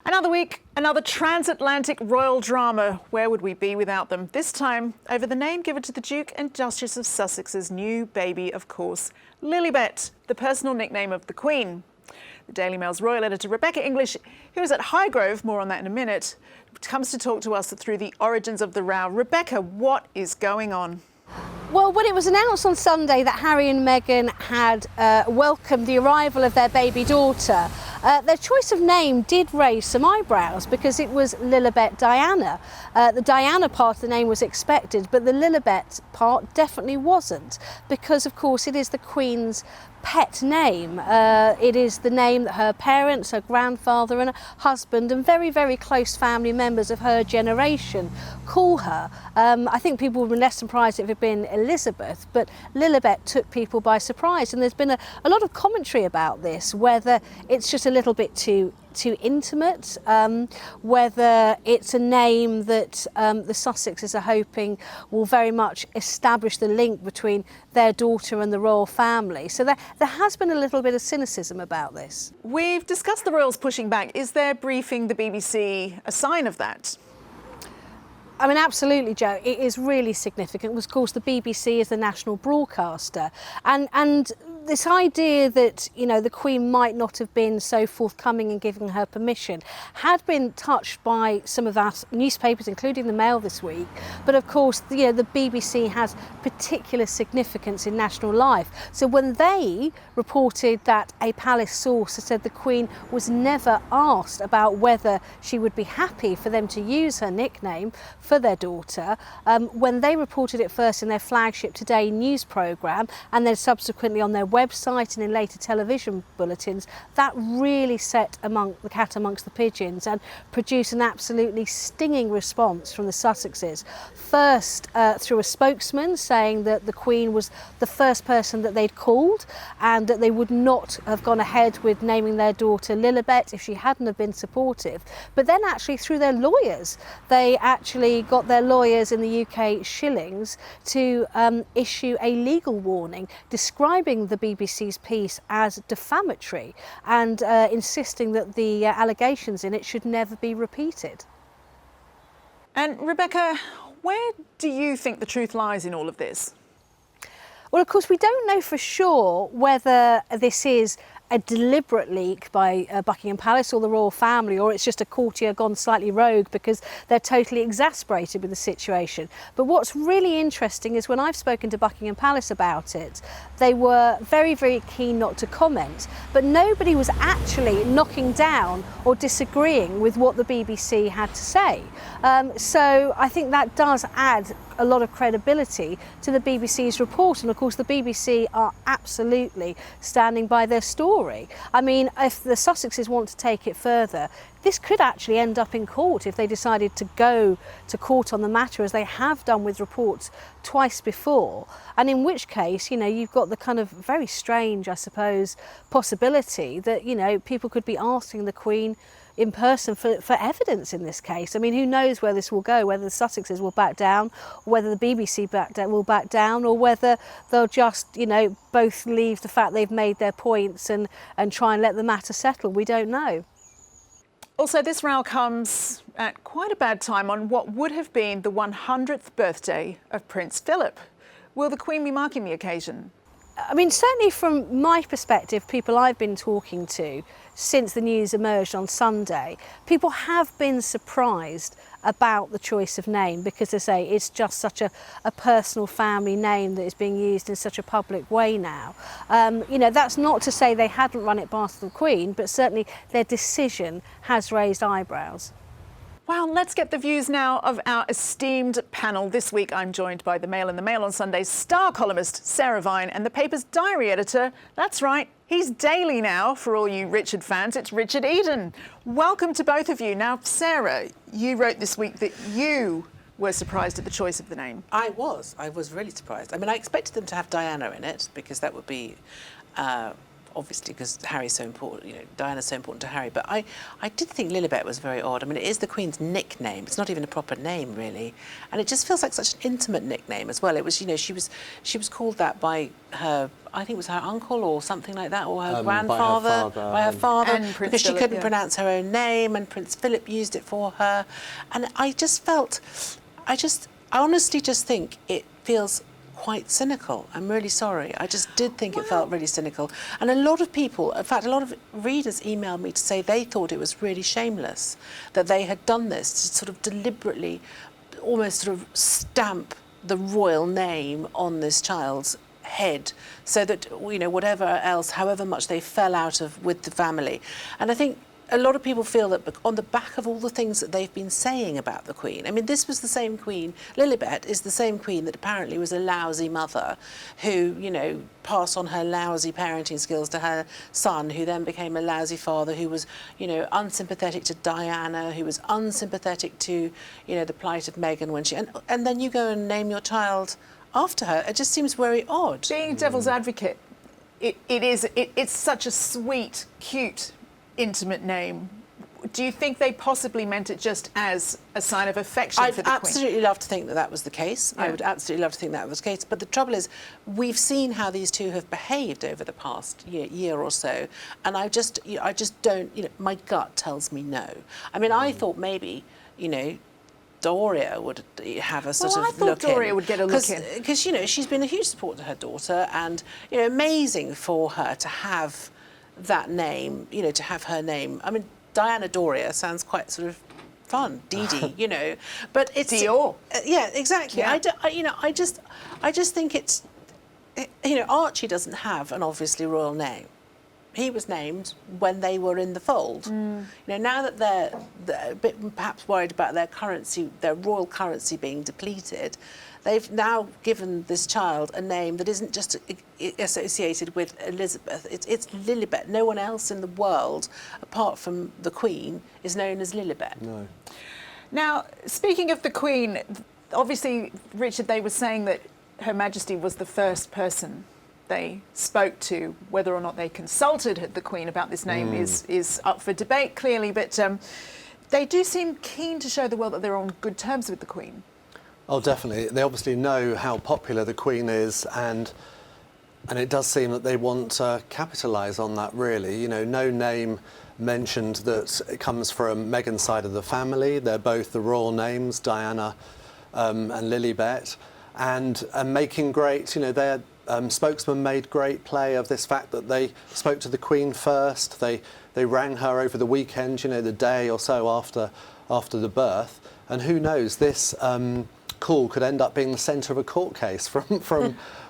Another week, another transatlantic royal drama. Where would we be without them? This time over the name given to the Duke and Duchess of Sussex's new baby, of course, Lilybet, the personal nickname of the Queen. The Daily Mail's royal editor Rebecca English, who is at Highgrove, more on that in a minute, comes to talk to us through the origins of the row. Rebecca, what is going on? Well, when it was announced on Sunday that Harry and Meghan had welcomed the arrival of their baby daughter, their choice of name did raise some eyebrows because it was Lilibet Diana. The Diana part of the name was expected, but the Lilibet part definitely wasn't because, of course, it is the Queen's pet name. It is the name that her parents, her grandfather and her husband and very, very close family members of her generation call her. I think people would be less surprised if it had been Elizabeth, but Lilibet took people by surprise, and there's been a lot of commentary about this, whether it's just a little bit too intimate, whether it's a name that the Sussexes are hoping will very much establish the link between their daughter and the royal family. So there has been a little bit of cynicism about this. We've discussed the royals pushing back. Is their briefing the BBC a sign of that? I mean, absolutely, Joe. It is really significant. Of course, the BBC is the national broadcaster, and this idea that, you know, the Queen might not have been so forthcoming in giving her permission had been touched by some of our newspapers, including the Mail this week. But of course, the BBC has particular significance in national life. So when they reported that a palace source had said the Queen was never asked about whether she would be happy for them to use her nickname for their daughter, when they reported it first in their flagship Today news programme and then subsequently on their website and in later television bulletins, that really set the cat amongst the pigeons and produced an absolutely stinging response from the Sussexes. First through a spokesman saying that the Queen was the first person that they'd called and that they would not have gone ahead with naming their daughter Lilibet if she hadn't have been supportive. But then actually through their lawyers, they actually got their lawyers in the UK shillings to issue a legal warning describing the BBC's piece as defamatory and insisting that the allegations in it should never be repeated. And Rebecca, where do you think the truth lies in all of this? Well, of course, we don't know for sure whether this is a deliberate leak by Buckingham Palace or the royal family, or it's just a courtier gone slightly rogue because they're totally exasperated with the situation. But what's really interesting is when I've spoken to Buckingham Palace about it, they were very, very keen not to comment, but nobody was actually knocking down or disagreeing with what the BBC had to say. So I think that does add a lot of credibility to the BBC's report, and of course the BBC are absolutely standing by their story. I mean, if the Sussexes want to take it further, this could actually end up in court if they decided to go to court on the matter, as they have done with reports twice before, and in which case, you know, you've got the kind of very strange, I suppose, possibility that, you know, people could be asking the Queen in person for evidence in this case. I mean, who knows where this will go, whether the Sussexes will back down, or whether the BBC will back down, or whether they'll just, you know, both leave the fact they've made their points and try and let the matter settle. We don't know. Also, this row comes at quite a bad time on what would have been the 100th birthday of Prince Philip. Will the Queen be marking the occasion? I mean, certainly from my perspective, people I've been talking to since the news emerged on Sunday, people have been surprised about the choice of name because, as I say, it's just such a personal family name that is being used in such a public way now. You know, that's not to say they hadn't run it past the Queen, but certainly their decision has raised eyebrows. Well, let's get the views now of our esteemed panel. This week I'm joined by the Mail and the Mail on Sunday's star columnist Sarah Vine and the paper's diary editor, that's right, he's daily now for all you Richard fans, it's Richard Eden. Welcome to both of you. Now, Sarah, you wrote this week that you were surprised at the choice of the name. I was really surprised. I mean, I expected them to have Diana in it because that would be obviously because Harry's so important, you know, Diana's so important to Harry. But I did think Lilybet was very odd. I mean, it is the Queen's nickname. It's not even a proper name, really, and it just feels like such an intimate nickname as well. It was, you know, she was called that by her, I think it was her uncle or something like that, or her grandfather, by her father, and Prince because she Philip, couldn't pronounce her own name, and Prince Philip used it for her, and I honestly just think it feels quite cynical. I'm really sorry. I just did think it felt really cynical. And a lot of people, in fact, a lot of readers emailed me to say they thought it was really shameless that they had done this to sort of deliberately almost sort of stamp the royal name on this child's head so that, you know, whatever else, however much they fell out of with the family. And I think a lot of people feel that on the back of all the things that they've been saying about the Queen, I mean, this was the same Queen, Lilibet is the same Queen that apparently was a lousy mother who, you know, passed on her lousy parenting skills to her son, who then became a lousy father, who was, you know, unsympathetic to Diana, who was unsympathetic to, you know, the plight of Meghan when she... And then you go and name your child after her. It just seems very odd. Being devil's advocate, it's such a sweet, cute, intimate name. Do you think they possibly meant it just as a sign of affection for the Queen? I'd absolutely love to think that that was the case. Yeah. I would absolutely love to think that was the case. But the trouble is, we've seen how these two have behaved over the past year or so, and I just don't, you know, my gut tells me no. I mean, I thought maybe, you know, Doria would have a sort of look in. I thought Doria would get a look in. Because, you know, she's been a huge support to her daughter, and, you know, amazing for her to have that name, you know, to have her name. I mean, Diana Doria sounds quite sort of fun, Dee, you know, but it's... Dior. Yeah, exactly. Yeah. I just think it's, you know, Archie doesn't have an obviously royal name. He was named when they were in the fold. You know, now that they're a bit perhaps worried about their currency, their royal currency being depleted, they've now given this child a name that isn't just associated with Elizabeth. It's Lilybet. No one else in the world, apart from the Queen, is known as Lilybet. No. Now, speaking of the Queen, obviously, Richard, they were saying that Her Majesty was the first person they spoke to. Whether or not they consulted the Queen about this name is up for debate, clearly, but they do seem keen to show the world that they're on good terms with the Queen. Oh, definitely. They obviously know how popular the Queen is, and it does seem that they want to capitalise on that, really. You know, no name mentioned that it comes from Meghan's side of the family. They're both the royal names, Diana and Lilybet, and making great, you know, their spokesman made great play of this fact that they spoke to the Queen first. They rang her over the weekend, you know, the day or so after the birth, and who knows, this call could end up being the centre of a court case from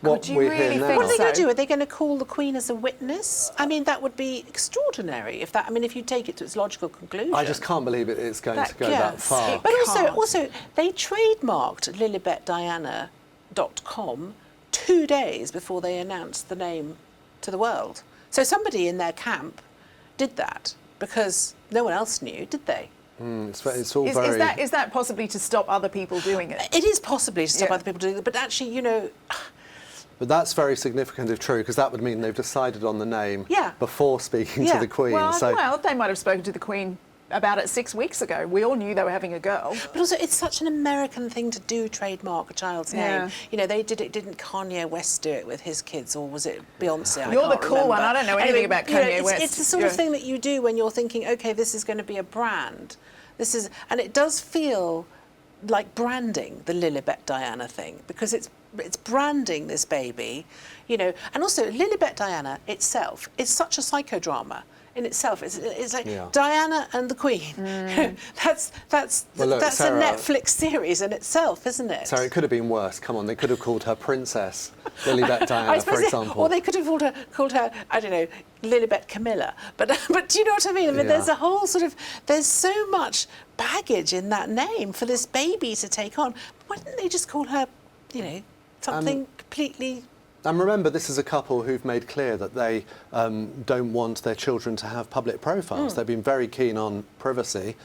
what we hear now. What are they going to do? Are they going to call the Queen as a witness? I mean, that would be extraordinary if that... I mean, if you take it to its logical conclusion. I just can't believe it's going to go that far. But also, they trademarked lilybetdiana.com 2 days before they announced the name to the world. So somebody in their camp did that because no one else knew, did they? It's all very... Is that possibly to stop other people doing it? It is possibly to stop other people doing it, but actually, you know... But that's very significant if true, because that would mean they've decided on the name before speaking to the Queen. Well, they might have spoken to the Queen about it 6 weeks ago. We all knew they were having a girl. But also, it's such an American thing to do, trademark a child's name. You know, they did it, didn't Kanye West do it with his kids, or was it Beyonce? You're the cool one. I don't know anything about Kanye West. It's the sort of thing that you do when you're thinking, OK, this is going to be a brand. And it does feel like branding, the Lilybet Diana thing, because it's branding this baby, you know. And also, Lilybet Diana itself is such a psychodrama in itself. It's like Diana and the Queen. That's Sarah, a Netflix series in itself, isn't it? So it could have been worse. Come on, they could have called her Princess Lilybet Diana, for example. Or they could have called her, I don't know, Lilybet Camilla. But do you know what I mean? I mean, there's a whole sort of, there's so much baggage in that name for this baby to take on. Why didn't they just call her, you know, something completely And remember, this is a couple who've made clear that they don't want their children to have public profiles. They've been very keen on privacy,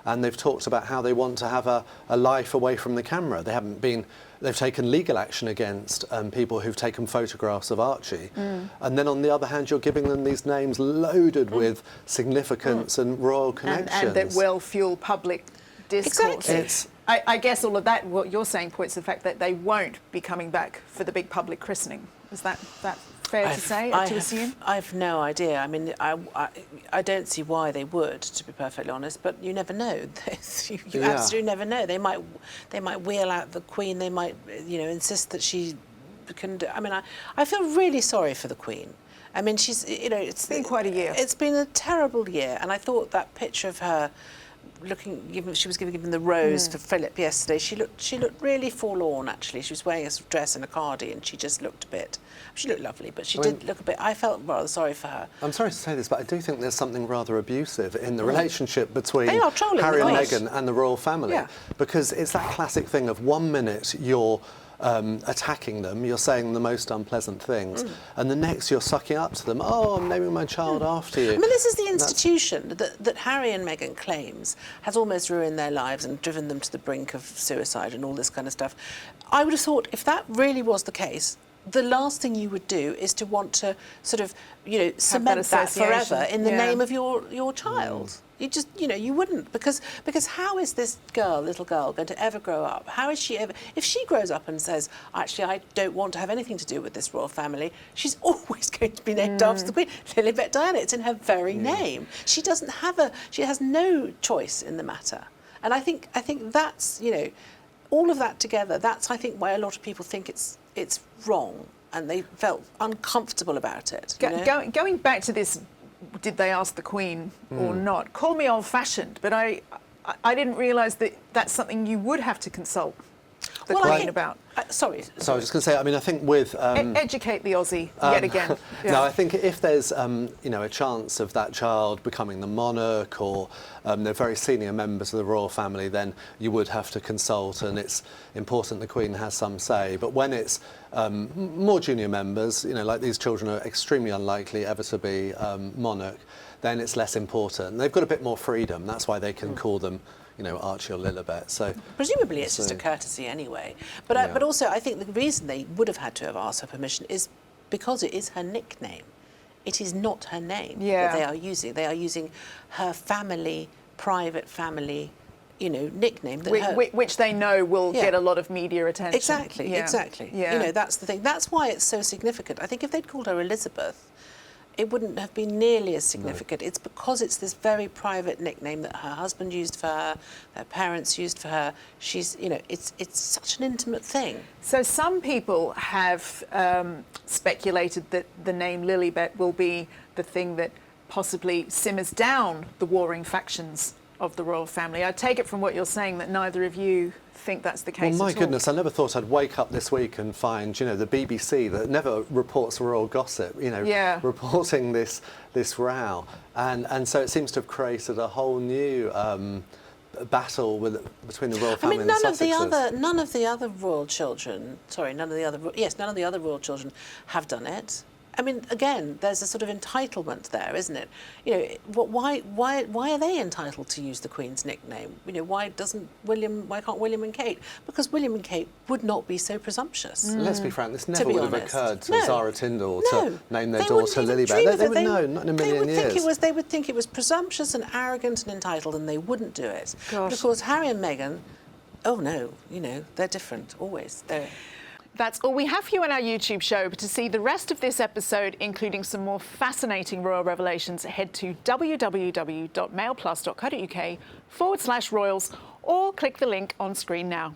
and they've talked about how they want to have a life away from the camera. They've taken legal action against people who've taken photographs of Archie. And then on the other hand, you're giving them these names loaded with significance and royal connections. And that will fuel public discourse. Exactly. I guess all of that, what you're saying, points to the fact that they won't be coming back for the big public christening. Is that fair to say, to assume? I've no idea. I mean, I don't see why they would, to be perfectly honest. But you never know. You absolutely never know. They might wheel out the Queen. They might, insist that she can. I mean, I feel really sorry for the Queen. I mean, she's, it's been quite a year. It's been a terrible year, and I thought that picture of her she was giving him the rose for Philip yesterday. She looked really forlorn, actually. She was wearing a dress and a cardi, and she just looked a bit. She looked lovely, but she did look a bit. I felt rather sorry for her. I'm sorry to say this, but I do think there's something rather abusive in the relationship between They are trolling, Harry and right. Meghan and the royal family, because it's that classic thing of 1 minute you're attacking them, you're saying the most unpleasant things, and the next you're sucking up to them. Oh, I'm naming my child after you. I mean, this is the institution that Harry and Meghan claims has almost ruined their lives and driven them to the brink of suicide and all this kind of stuff. I would have thought if that really was the case, the last thing you would do is to want to sort of, cement that forever in the name of your child. You just, you wouldn't, because how is this little girl, going to ever grow up? How is she ever, if she grows up and says, actually, I don't want to have anything to do with this royal family, she's always going to be named after the Queen. Lilibet Diana, it's in her very name. She has no choice in the matter. And I think that's, all of that together, that's, I think, why a lot of people think it's wrong, and they felt uncomfortable about it. Going back to this, did they ask the Queen or not? Call me old-fashioned, but I didn't realise that that's something you would have to consult the Queen about. Sorry. So I was just going to say, I mean, I think with... educate the Aussie yet again. No, I think if there's, a chance of that child becoming the monarch, or they're very senior members of the royal family, then you would have to consult, and it's important the Queen has some say. But when it's more junior members, like these children are extremely unlikely ever to be monarch, then it's less important. They've got a bit more freedom. That's why they can call them Archie or Lilibet. So presumably it's just a courtesy anyway. But also I think the reason they would have had to have asked her permission is because it is her nickname. It is not her name that they are using. They are using her private family, nickname. Which they know will get a lot of media attention. Exactly. Yeah. That's the thing. That's why it's so significant. I think if they'd called her Elizabeth, it wouldn't have been nearly as significant. No. It's because it's this very private nickname that her husband used for her, her parents used for her. She's, it's such an intimate thing. So some people have speculated that the name Lilybet will be the thing that possibly simmers down the warring factions of the royal family. I take it from what you're saying that neither of you think that's the case. Well, my goodness, I never thought I'd wake up this week and find, the BBC that never reports royal gossip, reporting this row, and so it seems to have created a whole new battle between the royal family and the Sussexes. None of the other royal children have done it. I mean, again, there's a sort of entitlement there, isn't it? Why are they entitled to use the Queen's nickname? Why can't William and Kate? Because William and Kate would not be so presumptuous. Let's be frank, this never would have occurred to Zara Tindall to name their daughter Lilybet. They would know, not in a million years. They would think it was presumptuous and arrogant and entitled, and they wouldn't do it. Gosh. But of course, Harry and Meghan, oh no, they're different, always. That's all we have for you on our YouTube show. But to see the rest of this episode, including some more fascinating royal revelations, head to www.mailplus.co.uk/royals or click the link on screen now.